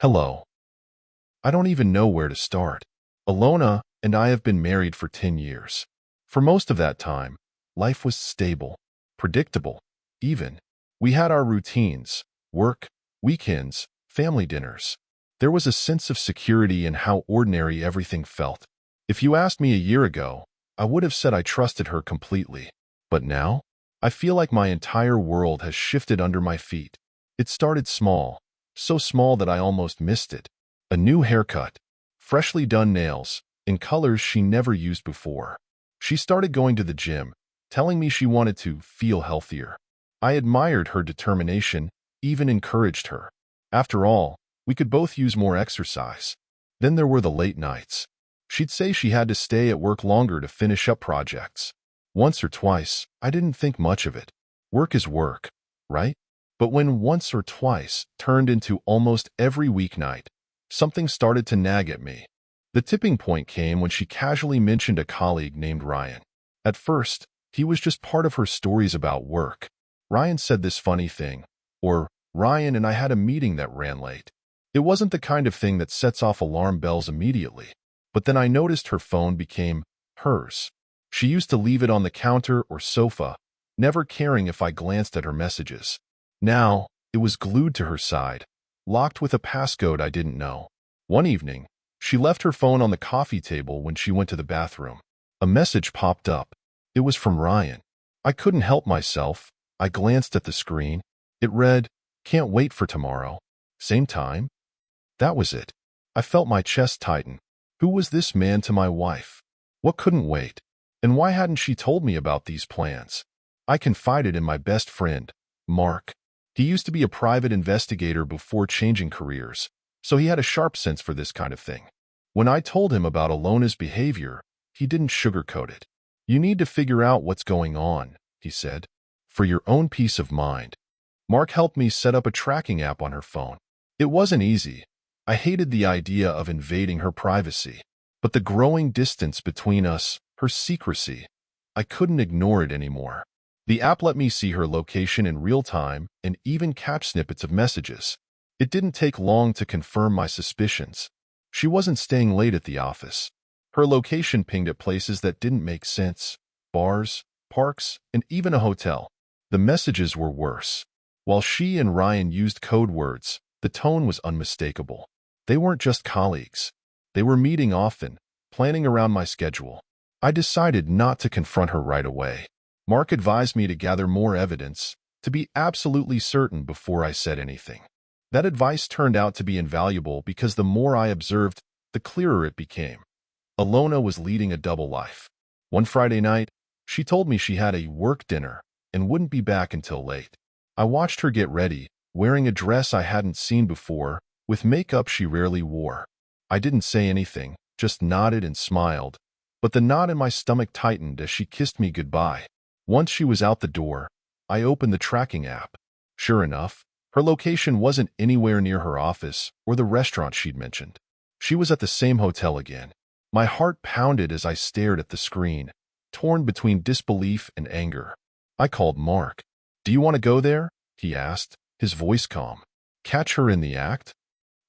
Hello. I don't even know where to start. Alona and I have been married for 10 years. For most of that time, life was stable, predictable, even. We had our routines, work, weekends, family dinners. There was a sense of security in how ordinary everything felt. If you asked me a year ago, I would have said I trusted her completely. But now, I feel like my entire world has shifted under my feet. It started small, so small that I almost missed it. A new haircut, freshly done nails, in colors she never used before. She started going to the gym, telling me she wanted to feel healthier. I admired her determination, even encouraged her. After all, we could both use more exercise. Then there were the late nights. She'd say she had to stay at work longer to finish up projects. Once or twice, I didn't think much of it. Work is work, right? But when once or twice turned into almost every weeknight, something started to nag at me. The tipping point came when she casually mentioned a colleague named Ryan. At first, he was just part of her stories about work. Ryan said this funny thing, or Ryan and I had a meeting that ran late. It wasn't the kind of thing that sets off alarm bells immediately, but then I noticed her phone became hers. She used to leave it on the counter or sofa, never caring if I glanced at her messages. Now, it was glued to her side, locked with a passcode I didn't know. One evening, she left her phone on the coffee table when she went to the bathroom. A message popped up. It was from Ryan. I couldn't help myself. I glanced at the screen. It read, "Can't wait for tomorrow. Same time." That was it. I felt my chest tighten. Who was this man to my wife? What couldn't wait? And why hadn't she told me about these plans? I confided in my best friend, Mark. He used to be a private investigator before changing careers, so he had a sharp sense for this kind of thing. When I told him about Alona's behavior, he didn't sugarcoat it. "You need to figure out what's going on," he said, "for your own peace of mind." Mark helped me set up a tracking app on her phone. It wasn't easy. I hated the idea of invading her privacy. But the growing distance between us, her secrecy, I couldn't ignore it anymore. The app let me see her location in real time and even catch snippets of messages. It didn't take long to confirm my suspicions. She wasn't staying late at the office. Her location pinged at places that didn't make sense: bars, parks, and even a hotel. The messages were worse. While she and Ryan used code words, the tone was unmistakable. They weren't just colleagues. They were meeting often, planning around my schedule. I decided not to confront her right away. Mark advised me to gather more evidence, to be absolutely certain before I said anything. That advice turned out to be invaluable because the more I observed, the clearer it became. Alona was leading a double life. One Friday night, she told me she had a work dinner and wouldn't be back until late. I watched her get ready, wearing a dress I hadn't seen before, with makeup she rarely wore. I didn't say anything, just nodded and smiled, but the knot in my stomach tightened as she kissed me goodbye. Once she was out the door, I opened the tracking app. Sure enough, her location wasn't anywhere near her office or the restaurant she'd mentioned. She was at the same hotel again. My heart pounded as I stared at the screen, torn between disbelief and anger. I called Mark. "Do you want to go there?" he asked, his voice calm. "Catch her in the act?"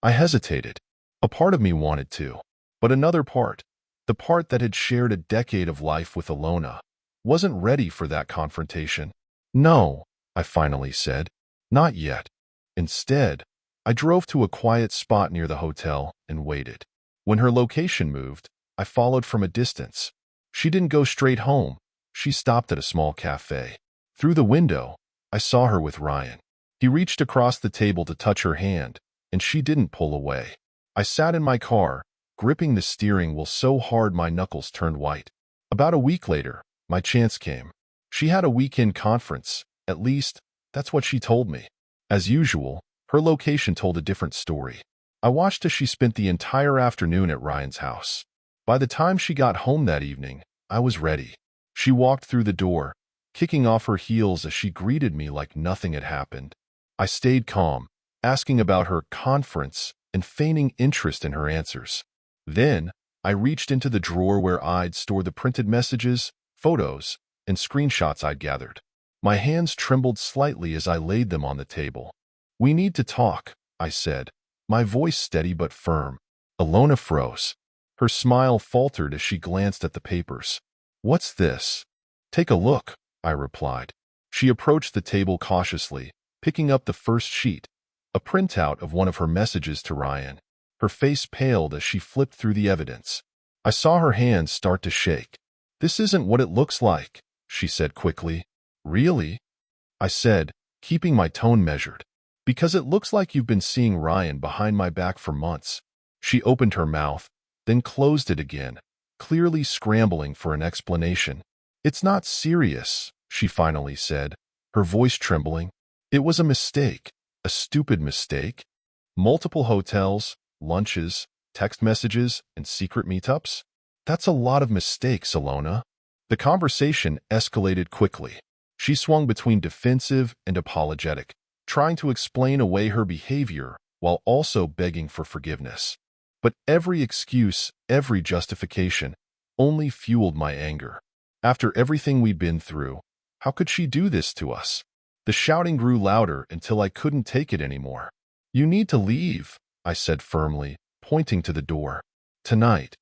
I hesitated. A part of me wanted to, but another part, the part that had shared a decade of life with Alona, wasn't ready for that confrontation. "No," I finally said. "Not yet." Instead, I drove to a quiet spot near the hotel and waited. When her location moved, I followed from a distance. She didn't go straight home. She stopped at a small cafe. Through the window, I saw her with Ryan. He reached across the table to touch her hand, and she didn't pull away. I sat in my car, gripping the steering wheel so hard my knuckles turned white. About a week later, my chance came. She had a weekend conference. At least, that's what she told me. As usual, her location told a different story. I watched as she spent the entire afternoon at Ryan's house. By the time she got home that evening, I was ready. She walked through the door, kicking off her heels as she greeted me like nothing had happened. I stayed calm, asking about her conference and feigning interest in her answers. Then, I reached into the drawer where I'd stored the printed messages, photos, and screenshots I'd gathered. My hands trembled slightly as I laid them on the table. "We need to talk," I said, my voice steady but firm. Alona froze. Her smile faltered as she glanced at the papers. "What's this?" "Take a look," I replied. She approached the table cautiously, picking up the first sheet, a printout of one of her messages to Ryan. Her face paled as she flipped through the evidence. I saw her hands start to shake. "This isn't what it looks like," she said quickly. "Really?" I said, keeping my tone measured. "Because it looks like you've been seeing Ryan behind my back for months." She opened her mouth, then closed it again, clearly scrambling for an explanation. "It's not serious," she finally said, her voice trembling. "It was a mistake, a stupid mistake. Multiple hotels, lunches, text messages, and secret meetups? That's a lot of mistakes, Alona." The conversation escalated quickly. She swung between defensive and apologetic, trying to explain away her behavior while also begging for forgiveness. But every excuse, every justification, only fueled my anger. After everything we'd been through, how could she do this to us? The shouting grew louder until I couldn't take it anymore. "You need to leave," I said firmly, pointing to the door. "Tonight."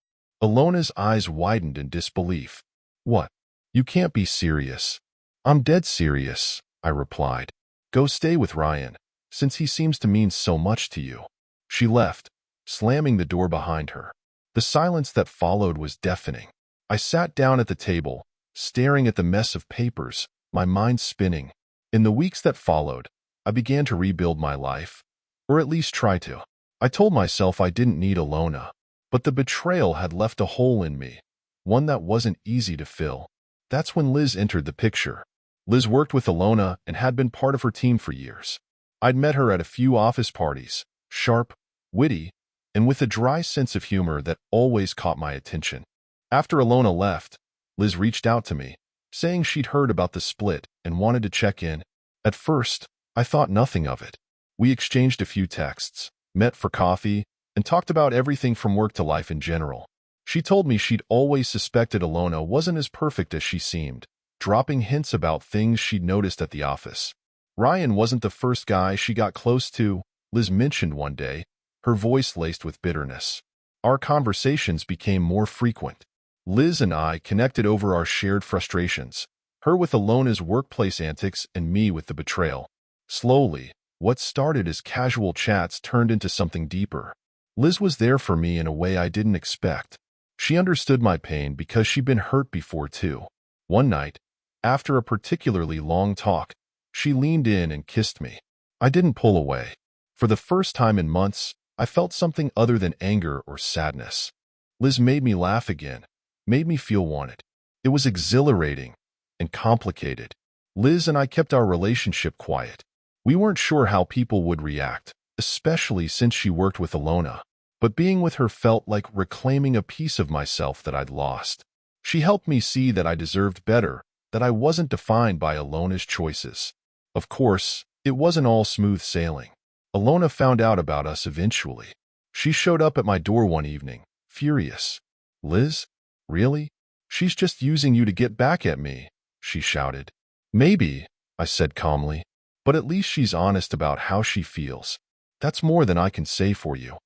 Alona's eyes widened in disbelief. "What? You can't be serious." "I'm dead serious," I replied. "Go stay with Ryan, since he seems to mean so much to you." She left, slamming the door behind her. The silence that followed was deafening. I sat down at the table, staring at the mess of papers, my mind spinning. In the weeks that followed, I began to rebuild my life, or at least try to. I told myself I didn't need Alona, but the betrayal had left a hole in me, one that wasn't easy to fill. That's when Liz entered the picture. Liz worked with Alona and had been part of her team for years. I'd met her at a few office parties, sharp, witty, and with a dry sense of humor that always caught my attention. After Alona left, Liz reached out to me, saying she'd heard about the split and wanted to check in. At first, I thought nothing of it. We exchanged a few texts, met for coffee, and talked about everything from work to life in general. She told me she'd always suspected Alona wasn't as perfect as she seemed, dropping hints about things she'd noticed at the office. Ryan wasn't the first guy she got close to, Liz mentioned one day, her voice laced with bitterness. Our conversations became more frequent. Liz and I connected over our shared frustrations, her with Alona's workplace antics and me with the betrayal. Slowly, what started as casual chats turned into something deeper. Liz was there for me in a way I didn't expect. She understood my pain because she'd been hurt before too. One night, after a particularly long talk, she leaned in and kissed me. I didn't pull away. For the first time in months, I felt something other than anger or sadness. Liz made me laugh again, made me feel wanted. It was exhilarating and complicated. Liz and I kept our relationship quiet. We weren't sure how people would react, especially since she worked with Alona. But being with her felt like reclaiming a piece of myself that I'd lost. She helped me see that I deserved better, that I wasn't defined by Alona's choices. Of course, it wasn't all smooth sailing. Alona found out about us eventually. She showed up at my door one evening, furious. "Liz? Really? She's just using you to get back at me," she shouted. "Maybe," I said calmly, "but at least she's honest about how she feels. That's more than I can say for you."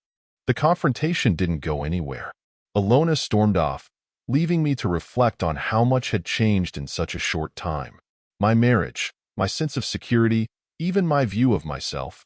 The confrontation didn't go anywhere. Alona stormed off, leaving me to reflect on how much had changed in such a short time. My marriage, my sense of security, even my view of myself,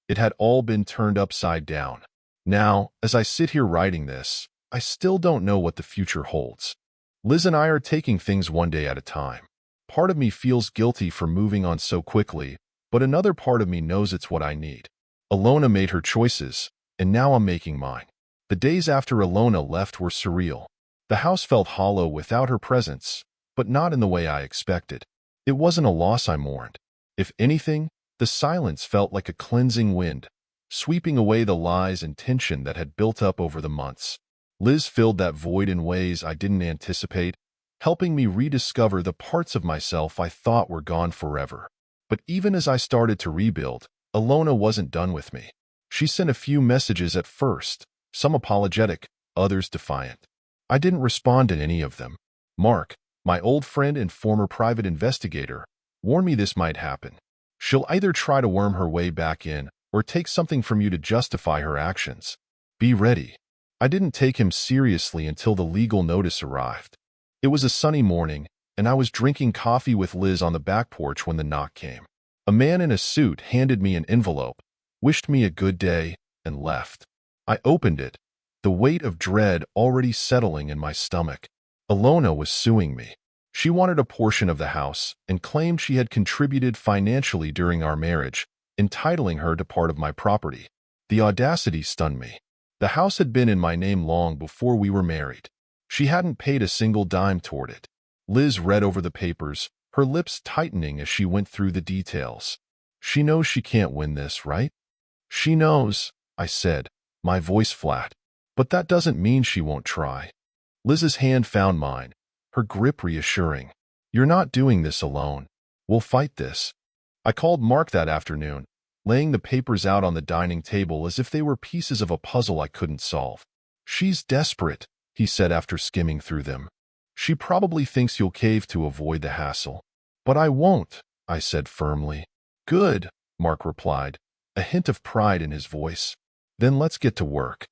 it had all been turned upside down. Now, as I sit here writing this, I still don't know what the future holds. Liz and I are taking things one day at a time. Part of me feels guilty for moving on so quickly, but another part of me knows it's what I need. Alona made her choices, and now I'm making mine. The days after Alona left were surreal. The house felt hollow without her presence, but not in the way I expected. It wasn't a loss I mourned. If anything, the silence felt like a cleansing wind, sweeping away the lies and tension that had built up over the months. Liz filled that void in ways I didn't anticipate, helping me rediscover the parts of myself I thought were gone forever. But even as I started to rebuild, Alona wasn't done with me. She sent a few messages at first, some apologetic, others defiant. I didn't respond to any of them. Mark, my old friend and former private investigator, warned me this might happen. She'll either try to worm her way back in or take something from you to justify her actions. Be ready. I didn't take him seriously until the legal notice arrived. It was a sunny morning, and I was drinking coffee with Liz on the back porch when the knock came. A man in a suit handed me an envelope, wished me a good day, and left. I opened it, the weight of dread already settling in my stomach. Alona was suing me. She wanted a portion of the house and claimed she had contributed financially during our marriage, entitling her to part of my property. The audacity stunned me. The house had been in my name long before we were married. She hadn't paid a single dime toward it. Liz read over the papers, her lips tightening as she went through the details. She knows she can't win this, right? She knows, I said, my voice flat. But that doesn't mean she won't try. Liz's hand found mine, her grip reassuring. You're not doing this alone. We'll fight this. I called Mark that afternoon, laying the papers out on the dining table as if they were pieces of a puzzle I couldn't solve. She's desperate, he said after skimming through them. She probably thinks you'll cave to avoid the hassle. But I won't, I said firmly. Good, Mark replied, a hint of pride in his voice. Then let's get to work.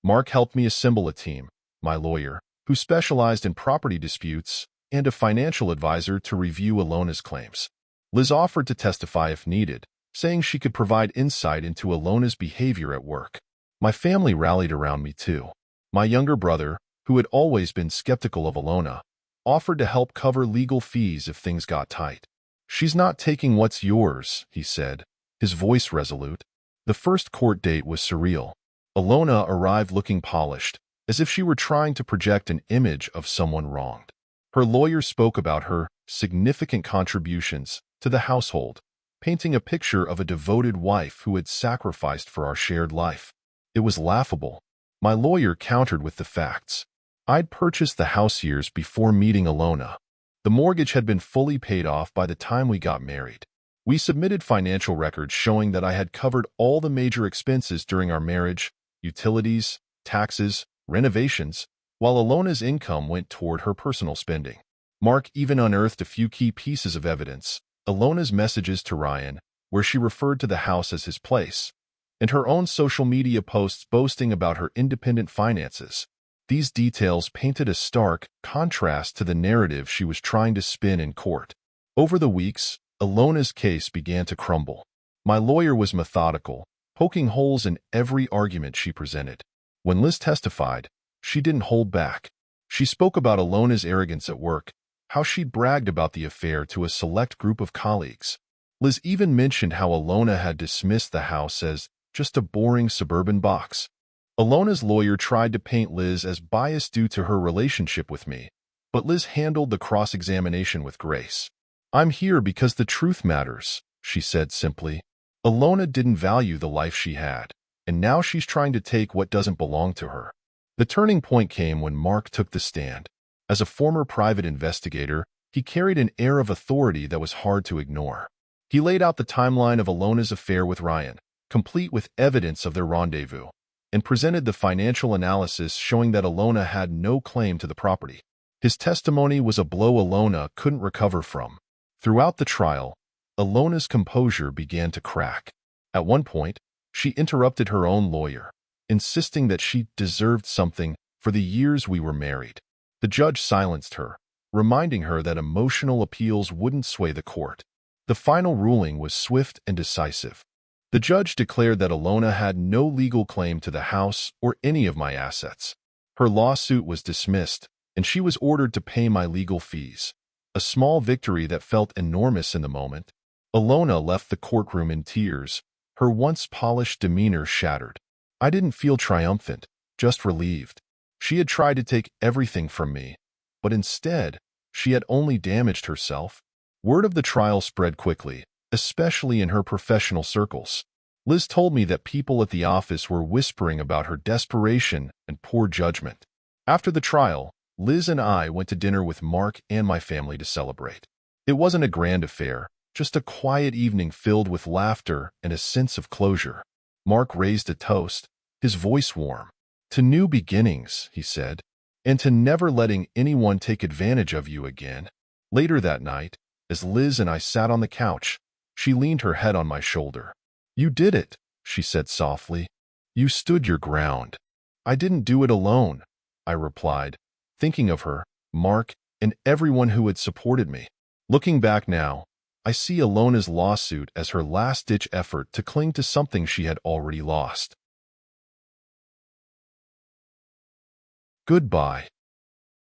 Mark helped me assemble a team, my lawyer, who specialized in property disputes, and a financial advisor to review Alona's claims. Liz offered to testify if needed, saying she could provide insight into Alona's behavior at work. My family rallied around me too. My younger brother, who had always been skeptical of Alona, offered to help cover legal fees if things got tight. She's not taking what's yours, he said, his voice resolute. The first court date was surreal. Alona arrived looking polished, as if she were trying to project an image of someone wronged. Her lawyer spoke about her significant contributions to the household, painting a picture of a devoted wife who had sacrificed for our shared life. It was laughable. My lawyer countered with the facts. I'd purchased the house years before meeting Alona. The mortgage had been fully paid off by the time we got married. We submitted financial records showing that I had covered all the major expenses during our marriage, utilities, taxes, renovations, while Alona's income went toward her personal spending. Mark even unearthed a few key pieces of evidence: Alona's messages to Ryan, where she referred to the house as his place, and her own social media posts boasting about her independent finances. These details painted a stark contrast to the narrative she was trying to spin in court. Over the weeks, Alona's case began to crumble. My lawyer was methodical, poking holes in every argument she presented. When Liz testified, she didn't hold back. She spoke about Alona's arrogance at work, how she'd bragged about the affair to a select group of colleagues. Liz even mentioned how Alona had dismissed the house as just a boring suburban box. Alona's lawyer tried to paint Liz as biased due to her relationship with me, but Liz handled the cross-examination with grace. I'm here because the truth matters, she said simply. Alona didn't value the life she had, and now she's trying to take what doesn't belong to her. The turning point came when Mark took the stand. As a former private investigator, he carried an air of authority that was hard to ignore. He laid out the timeline of Alona's affair with Ryan, complete with evidence of their rendezvous, and presented the financial analysis showing that Alona had no claim to the property. His testimony was a blow Alona couldn't recover from. Throughout the trial, Alona's composure began to crack. At one point, she interrupted her own lawyer, insisting that she deserved something for the years we were married. The judge silenced her, reminding her that emotional appeals wouldn't sway the court. The final ruling was swift and decisive. The judge declared that Alona had no legal claim to the house or any of my assets. Her lawsuit was dismissed, and she was ordered to pay my legal fees, a small victory that felt enormous in the moment. Alona left the courtroom in tears, her once polished demeanor shattered. I didn't feel triumphant, just relieved. She had tried to take everything from me, but instead, she had only damaged herself. Word of the trial spread quickly, especially in her professional circles. Liz told me that people at the office were whispering about her desperation and poor judgment. After the trial, Liz and I went to dinner with Mark and my family to celebrate. It wasn't a grand affair, just a quiet evening filled with laughter and a sense of closure. Mark raised a toast, his voice warm. To new beginnings, he said, and to never letting anyone take advantage of you again. Later that night, as Liz and I sat on the couch, she leaned her head on my shoulder. You did it, she said softly. You stood your ground. I didn't do it alone, I replied, thinking of her, Mark, and everyone who had supported me. Looking back now, I see Alona's lawsuit as her last-ditch effort to cling to something she had already lost. Goodbye.